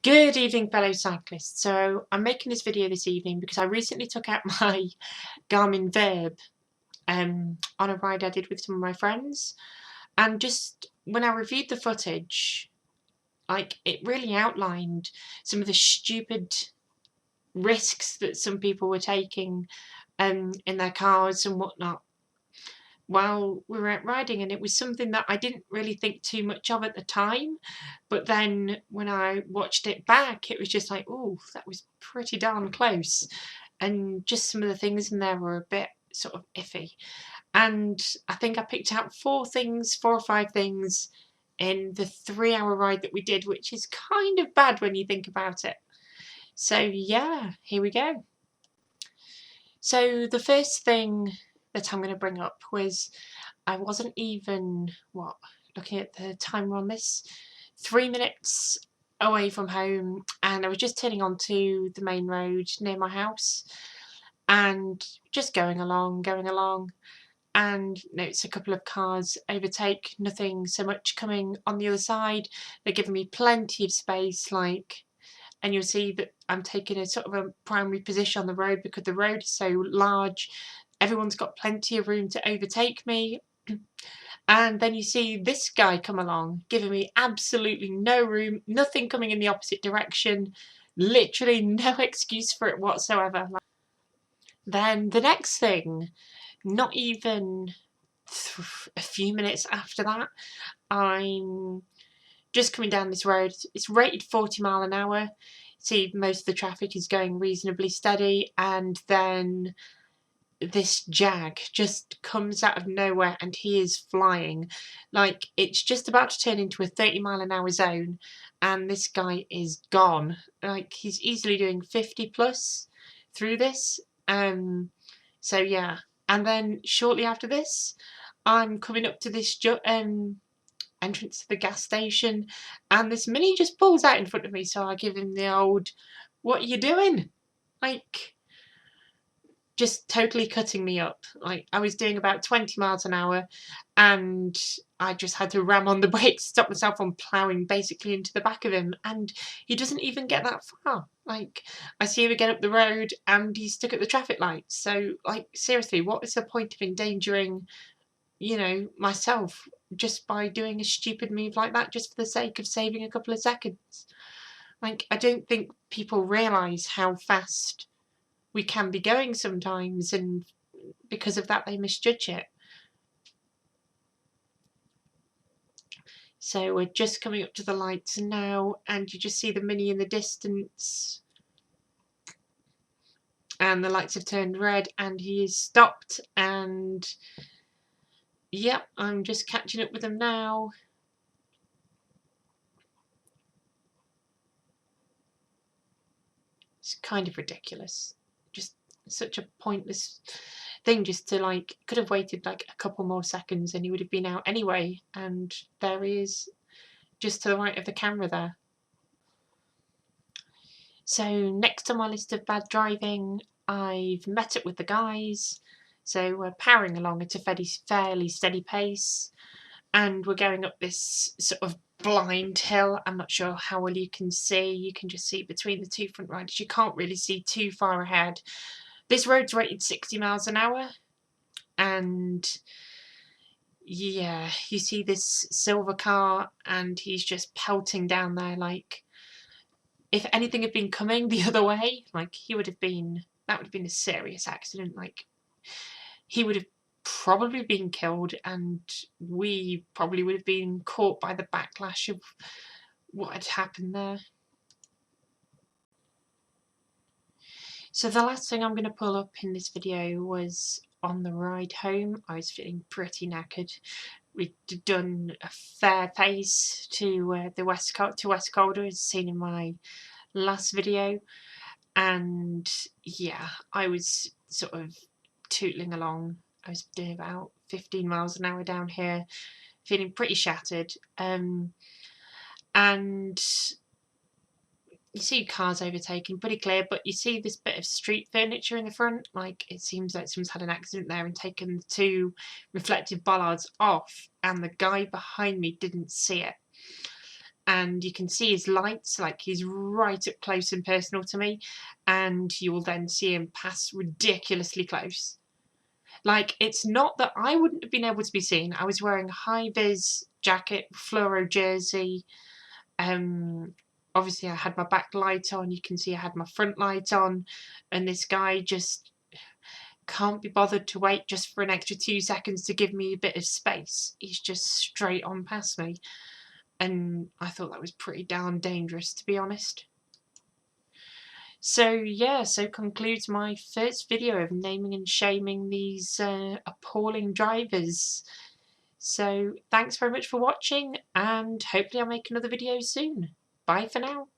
Good evening, fellow cyclists. So I'm making this video this evening because I recently took out my Garmin Verb on a ride I did with some of my friends, and just when I reviewed the footage, it really outlined some of the stupid risks that some people were taking in their cars and whatnot while we were out riding, and it was something that I didn't really think too much of at the time, but then when I watched it back, it was just like, oh, that was pretty darn close, and just some of the things in there were a bit sort of iffy. And I think I picked out four or five things in the 3-hour ride that we did, which is kind of bad when you think about it. So yeah, here we go. So the first thing that I'm going to bring up was I wasn't even, looking at the timer on this, 3 minutes away from home, and I was just turning onto the main road near my house and just going along, and notice a couple of cars overtake, nothing so much coming on the other side. They're giving me plenty of space, and you'll see that I'm taking a sort of a primary position on the road because the road is so large. Everyone's got plenty of room to overtake me. And then you see this guy come along, giving me absolutely no room, nothing coming in the opposite direction, literally no excuse for it whatsoever. Then the next thing, not even a few minutes after that, I'm just coming down this road. It's rated 40 mile an hour. See, most of the traffic is going reasonably steady, and then this Jag just comes out of nowhere and he is flying. Like, it's just about to turn into a 30 mile an hour zone, and this guy is gone. Like, he's easily doing 50 plus through this. So yeah, and then shortly after this, I'm coming up to this entrance to the gas station, and this Mini just pulls out in front of me, so I give him the old, "What are you doing?" Like, just totally cutting me up. Like, I was doing about 20 miles an hour, and I just had to ram on the brakes, stop myself from ploughing basically into the back of him, and he doesn't even get that far. Like, I see him again up the road, and he's stuck at the traffic lights. So, like, seriously, what is the point of endangering, myself just by doing a stupid move like that just for the sake of saving a couple of seconds? Like, I don't think people realise how fast we can be going sometimes, and because of that they misjudge it. So we're just coming up to the lights now, and you just see the Mini in the distance, and the lights have turned red and he is stopped, and yep, I'm just catching up with him now. It's kind of ridiculous, just such a pointless thing, just to could have waited like a couple more seconds and he would have been out anyway, and there he is just to the right of the camera there. So next on my list of bad driving, I've met up with the guys, so we're powering along at a fairly steady pace, and we're going up this sort of blind hill. I'm not sure how well you can see. You can just see between the two front riders. You can't really see too far ahead. This road's rated 60 miles an hour, and yeah, you see this silver car and he's just pelting down there. Like, if anything had been coming the other way, that would have been a serious accident. Like, he would have probably been killed, and we probably would have been caught by the backlash of what had happened there. So the last thing I'm going to pull up in this video was on the ride home. I was feeling pretty knackered. We'd done a fair pace to West Calder, as seen in my last video, and yeah, I was sort of tootling along. I was doing about 15 miles an hour down here, feeling pretty shattered, and you see cars overtaking pretty clear, but you see this bit of street furniture in the front. Like, it seems like someone's had an accident there and taken the two reflective bollards off, and the guy behind me didn't see it. and you can see his lights, like he's right up close and personal to me, and you'll then see him pass ridiculously close. Like, it's not that I wouldn't have been able to be seen. I was wearing a high-vis jacket, fluoro jersey. Obviously I had my back light on. You can see I had my front light on, and this guy just can't be bothered to wait just for an extra 2 seconds to give me a bit of space. He's just straight on past me, and I thought that was pretty darn dangerous, to be honest. So yeah, so concludes my first video of naming and shaming these appalling drivers. So thanks very much for watching, and hopefully I'll make another video soon. Bye for now.